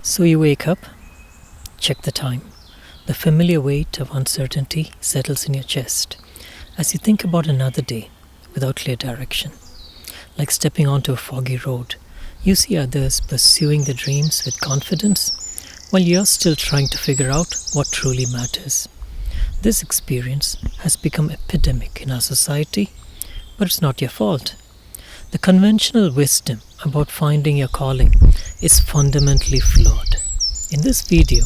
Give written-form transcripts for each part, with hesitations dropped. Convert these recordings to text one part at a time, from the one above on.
So you wake up, check the time. The familiar weight of uncertainty settles in your chest as you think about another day without clear direction. Like stepping onto a foggy road, you see others pursuing their dreams with confidence while you're still trying to figure out what truly matters. This experience has become epidemic in our society, but it's not your fault. The conventional wisdom about finding your calling is fundamentally flawed. In this video,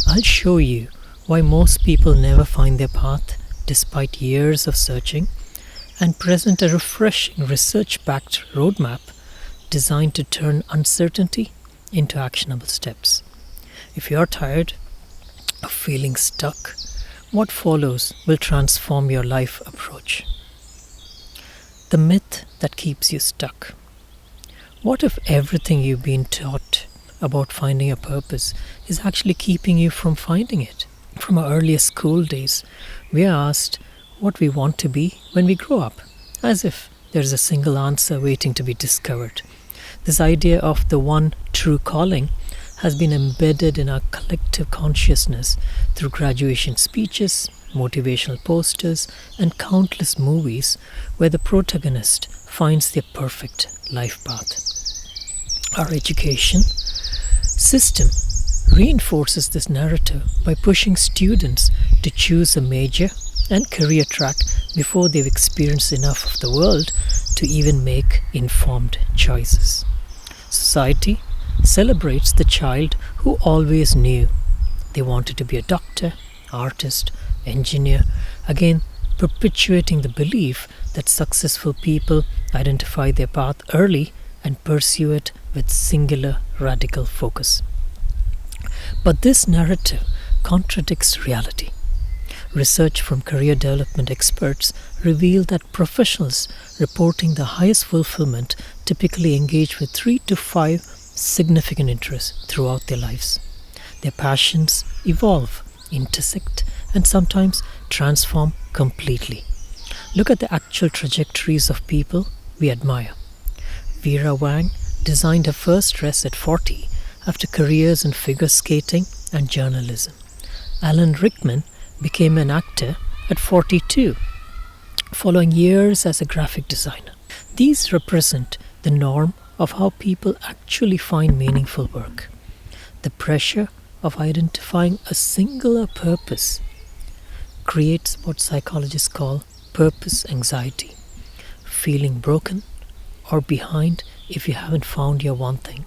I'll show you why most people never find their path despite years of searching, and present a refreshing research-backed roadmap designed to turn uncertainty into actionable steps. If you're tired of feeling stuck, what follows will transform your life approach. The myth that keeps you stuck. What if everything you've been taught about finding a purpose is actually keeping you from finding it? From our earliest school days, we are asked what we want to be when we grow up, as if there's a single answer waiting to be discovered. This idea of the one true calling has been embedded in our collective consciousness through graduation speeches, motivational posters, and countless movies where the protagonist finds their perfect life path. Our education system reinforces this narrative by pushing students to choose a major and career track before they've experienced enough of the world to even make informed choices. Society celebrates the child who always knew they wanted to be a doctor, artist, engineer, again perpetuating the belief that successful people identify their path early and pursue it with singular radical focus. But this narrative contradicts reality. Research from career development experts reveal that professionals reporting the highest fulfillment typically engage with 3 to 5 significant interests throughout their lives. Their passions evolve, intersect, and sometimes transform completely. Look at the actual trajectories of people we admire. Vera Wang designed her first dress at 40 after careers in figure skating and journalism. Alan Rickman became an actor at 42, following years as a graphic designer. These represent the norm of how people actually find meaningful work. The pressure of identifying a singular purpose creates what psychologists call purpose anxiety, feeling broken or behind if you haven't found your one thing.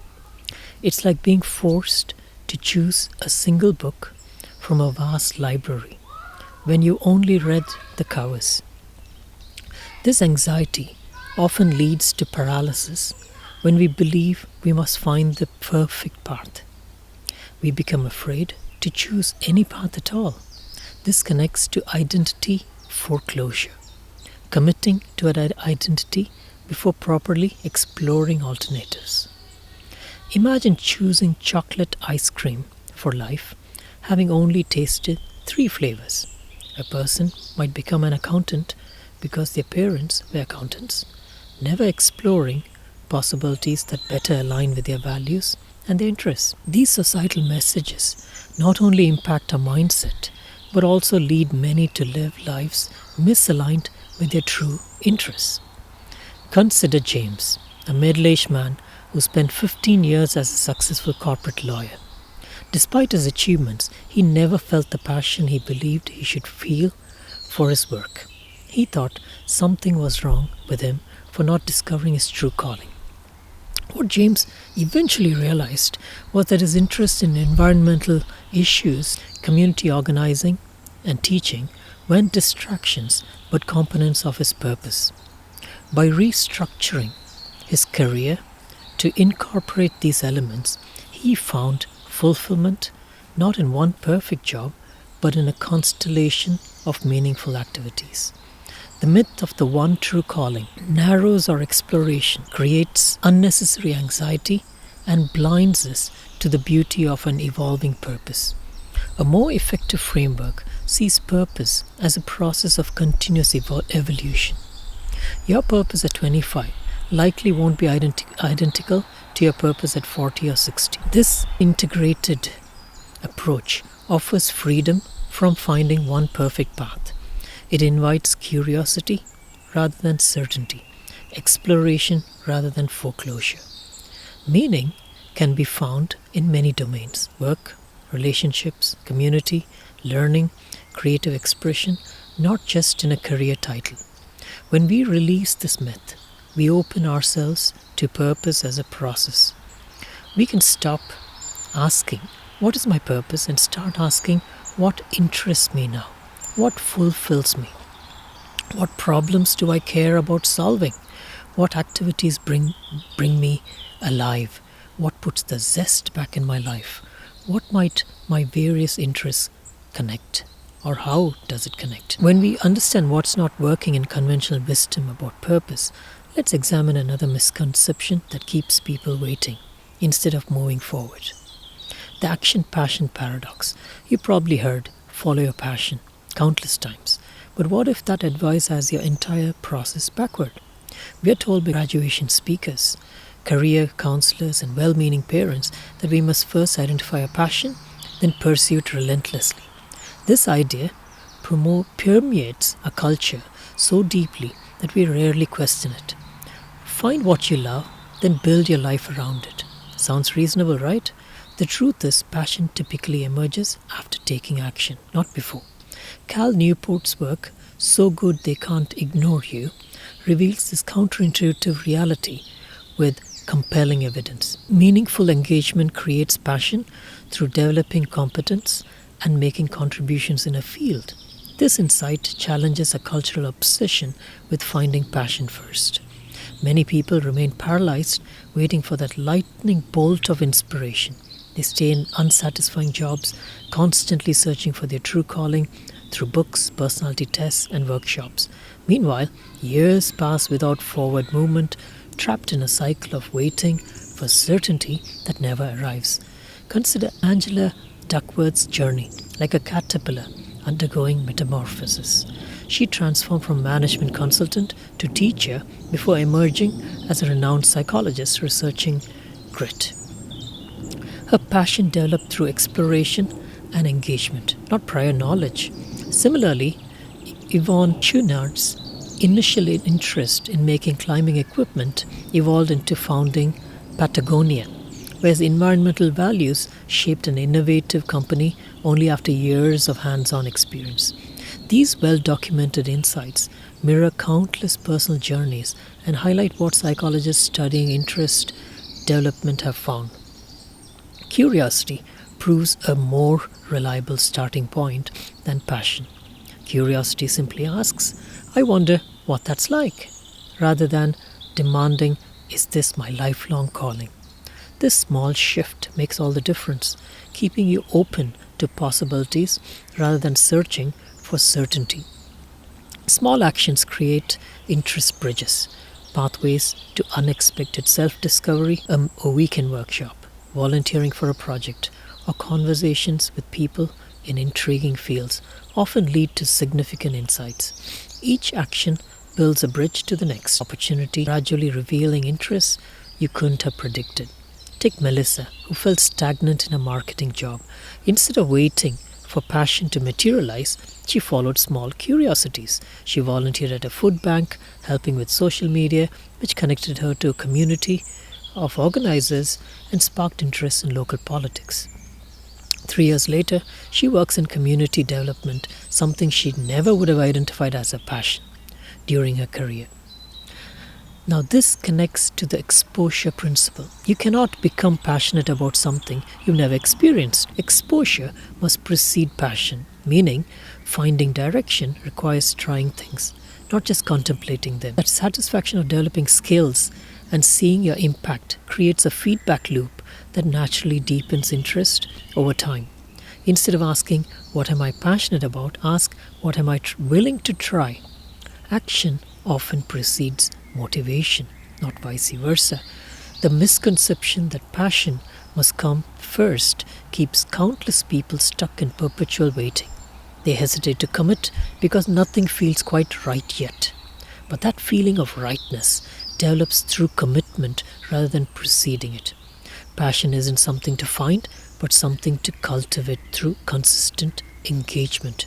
It's like being forced to choose a single book from a vast library when you only read the covers. This anxiety often leads to paralysis when we believe we must find the perfect path. We become afraid to choose any path at all. This connects to identity foreclosure, committing to an identity before properly exploring alternatives. Imagine choosing chocolate ice cream for life, having only tasted 3 flavors. A person might become an accountant because their parents were accountants, never exploring possibilities that better align with their values and their interests. These societal messages not only impact our mindset, but also lead many to live lives misaligned with their true interests. Consider James, a middle-aged man who spent 15 years as a successful corporate lawyer. Despite his achievements, he never felt the passion he believed he should feel for his work. He thought something was wrong with him for not discovering his true calling. What James eventually realized was that his interest in environmental issues, community organizing, and teaching weren't distractions but components of his purpose. By restructuring his career to incorporate these elements, he found fulfillment not in one perfect job but in a constellation of meaningful activities. The myth of the one true calling narrows our exploration, creates unnecessary anxiety, and blinds us to the beauty of an evolving purpose. A more effective framework sees purpose as a process of continuous evolution. Your purpose at 25 likely won't be identical to your purpose at 40 or 60. This integrated approach offers freedom from finding one perfect path. It invites curiosity rather than certainty, exploration rather than foreclosure. Meaning can be found in many domains: work, relationships, community, learning, creative expression, not just in a career title. When we release this myth, we open ourselves to purpose as a process. We can stop asking, what is my purpose, and start asking, what interests me now? What fulfills me? What problems do I care about solving? What activities bring me alive? What puts the zest back in my life? What might my various interests connect? Or how does it connect? When we understand what's not working in conventional wisdom about purpose, let's examine another misconception that keeps people waiting instead of moving forward. The action-passion paradox. You probably heard follow your passion countless times. But what if that advice has your entire process backward? We are told by graduation speakers, career counselors, and well-meaning parents that we must first identify a passion, then pursue it relentlessly. This idea permeates a culture so deeply that we rarely question it. Find what you love, then build your life around it. Sounds reasonable, right? The truth is, passion typically emerges after taking action, not before. Cal Newport's work, So Good They Can't Ignore You, reveals this counterintuitive reality with compelling evidence. Meaningful engagement creates passion through developing competence and making contributions in a field. This insight challenges a cultural obsession with finding passion first. Many people remain paralyzed, waiting for that lightning bolt of inspiration. They stay in unsatisfying jobs, constantly searching for their true calling through books, personality tests, and workshops. Meanwhile, years pass without forward movement, trapped in a cycle of waiting for certainty that never arrives. Consider Angela Duckworth's journey, like a caterpillar undergoing metamorphosis. She transformed from management consultant to teacher before emerging as a renowned psychologist researching grit. Her passion developed through exploration and engagement, not prior knowledge. Similarly, Yvonne Chouinard's initial interest in making climbing equipment evolved into founding Patagonia, whereas environmental values shaped an innovative company only after years of hands-on experience. These well-documented insights mirror countless personal journeys and highlight what psychologists studying interest development have found. Curiosity proves a more reliable starting point than passion. Curiosity simply asks, I wonder what that's like, rather than demanding, is this my lifelong calling? This small shift makes all the difference, keeping you open to possibilities rather than searching for certainty. Small actions create interest bridges, pathways to unexpected self-discovery, a weekend workshop, volunteering for a project, or conversations with people in intriguing fields often lead to significant insights. Each action builds a bridge to the next opportunity, gradually revealing interests you couldn't have predicted. Take Melissa, who felt stagnant in a marketing job. Instead of waiting for passion to materialize, she followed small curiosities. She volunteered at a food bank, helping with social media, which connected her to a community of organizers and sparked interest in local politics. 3 years later, she works in community development, something she never would have identified as a passion during her career. Now this connects to the exposure principle. You cannot become passionate about something you've never experienced. Exposure must precede passion, meaning finding direction requires trying things, not just contemplating them. That satisfaction of developing skills and seeing your impact creates a feedback loop that naturally deepens interest over time. Instead of asking, what am I passionate about? Ask, what am I willing to try? Action often precedes motivation, not vice versa. The misconception that passion must come first keeps countless people stuck in perpetual waiting. They hesitate to commit because nothing feels quite right yet. But that feeling of rightness develops through commitment rather than preceding it. Passion isn't something to find, but something to cultivate through consistent engagement.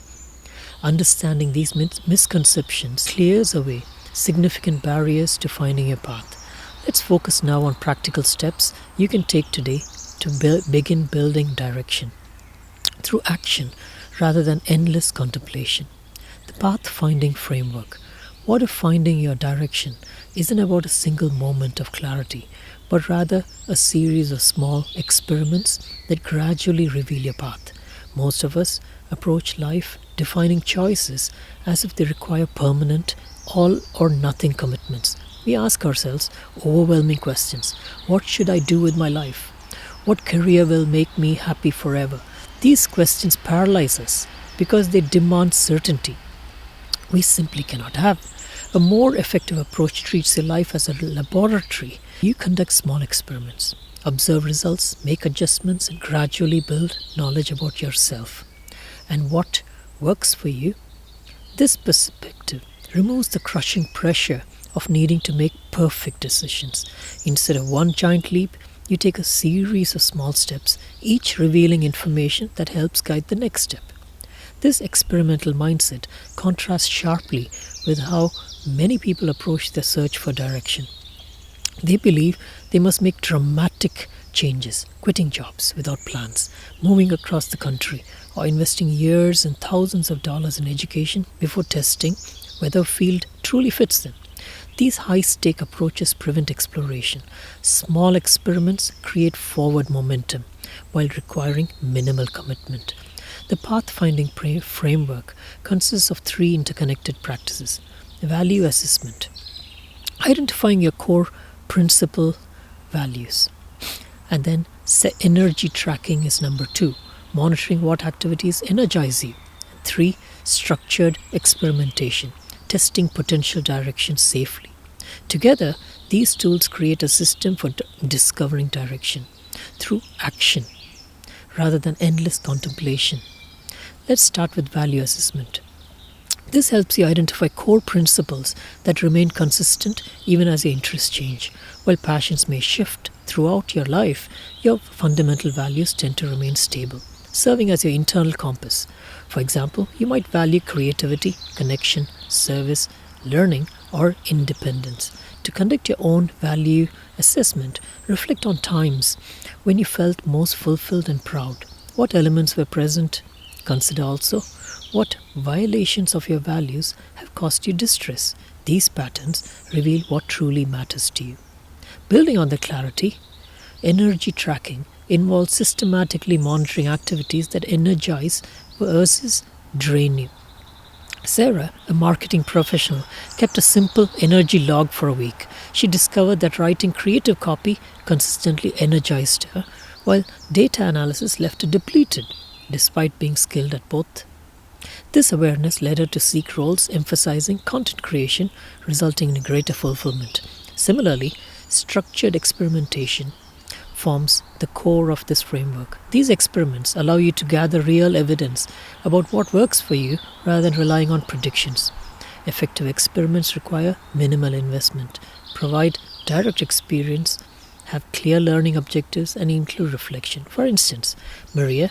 Understanding these misconceptions clears away significant barriers to finding your path. Let's focus now on practical steps you can take today to begin building direction through action rather than endless contemplation. The path-finding framework. What if finding your direction isn't about a single moment of clarity, but rather a series of small experiments that gradually reveal your path? Most of us approach life defining choices as if they require permanent, all or nothing commitments. We ask ourselves overwhelming questions. What should I do with my life? What career will make me happy forever? These questions paralyze us because they demand certainty we simply cannot have. A more effective approach treats your life as a laboratory. You conduct small experiments, observe results, make adjustments, and gradually build knowledge about yourself and what works for you. This perspective removes the crushing pressure of needing to make perfect decisions. Instead of one giant leap, you take a series of small steps, each revealing information that helps guide the next step. This experimental mindset contrasts sharply with how many people approach their search for direction. They believe they must make dramatic changes, quitting jobs without plans, moving across the country, or investing years and thousands of dollars in education before testing whether a field truly fits them. These high-stake approaches prevent exploration. Small experiments create forward momentum while requiring minimal commitment. The pathfinding framework consists of three interconnected practices. Value assessment, identifying your core principal values. And then energy tracking is number 2, monitoring what activities energize you. 3, structured experimentation, testing potential directions safely. Together, these tools create a system for discovering direction through action rather than endless contemplation. Let's start with value assessment. This helps you identify core principles that remain consistent even as your interests change. While passions may shift throughout your life, your fundamental values tend to remain stable, serving as your internal compass. For example, you might value creativity, connection, service, learning, or independence. To conduct your own value assessment, reflect on times when you felt most fulfilled and proud. What elements were present? Consider also what violations of your values have caused you distress. These patterns reveal what truly matters to you. Building on the clarity, energy tracking involves systematically monitoring activities that energize versus drain you. Sarah, a marketing professional, kept a simple energy log for a week. She discovered that writing creative copy consistently energized her, while data analysis left her depleted, despite being skilled at both. This awareness led her to seek roles emphasizing content creation, resulting in greater fulfillment. Similarly, structured experimentation forms the core of this framework. These experiments allow you to gather real evidence about what works for you rather than relying on predictions. Effective experiments require minimal investment, provide direct experience, have clear learning objectives, and include reflection. For instance, Maria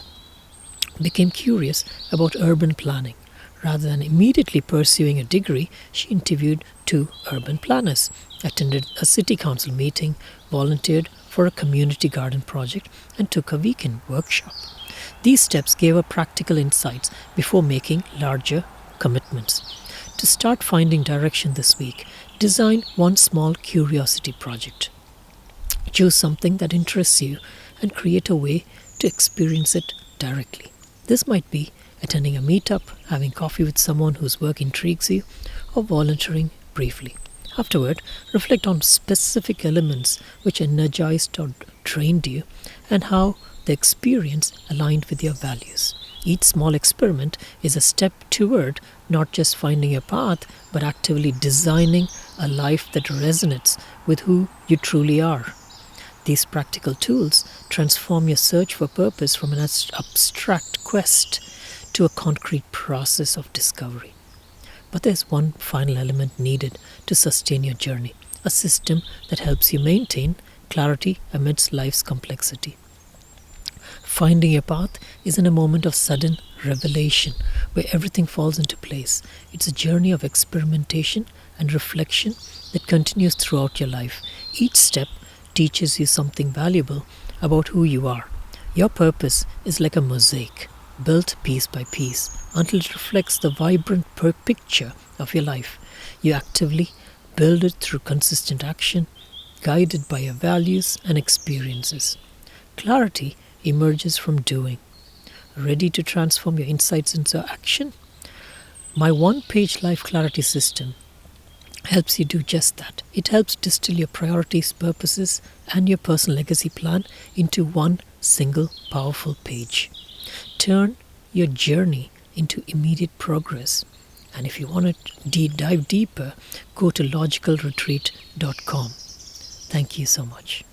became curious about urban planning. Rather than immediately pursuing a degree, she interviewed 2 urban planners, attended a city council meeting, volunteered for a community garden project, and took a weekend workshop. These steps gave her practical insights before making larger commitments. To start finding direction this week, design one small curiosity project. Choose something that interests you and create a way to experience it directly. This might be attending a meetup, having coffee with someone whose work intrigues you, or volunteering briefly. Afterward, reflect on specific elements which energized or drained you and how the experience aligned with your values. Each small experiment is a step toward not just finding your path, but actively designing a life that resonates with who you truly are. These practical tools transform your search for purpose from an abstract quest to a concrete process of discovery. But there's one final element needed to sustain your journey: a system that helps you maintain clarity amidst life's complexity. Finding your path isn't a moment of sudden revelation where everything falls into place. It's a journey of experimentation and reflection that continues throughout your life. Each step teaches you something valuable about who you are. Your purpose is like a mosaic, built piece by piece until it reflects the vibrant picture of your life. You actively build it through consistent action, guided by your values and experiences. Clarity emerges from doing. Ready to transform your insights into action? My one-page life clarity system helps you do just that. It helps distill your priorities, purposes, and your personal legacy plan into one single powerful page. Turn your journey into immediate progress. And if you want to dive deeper, go to LogicalRetreat.com. Thank you so much.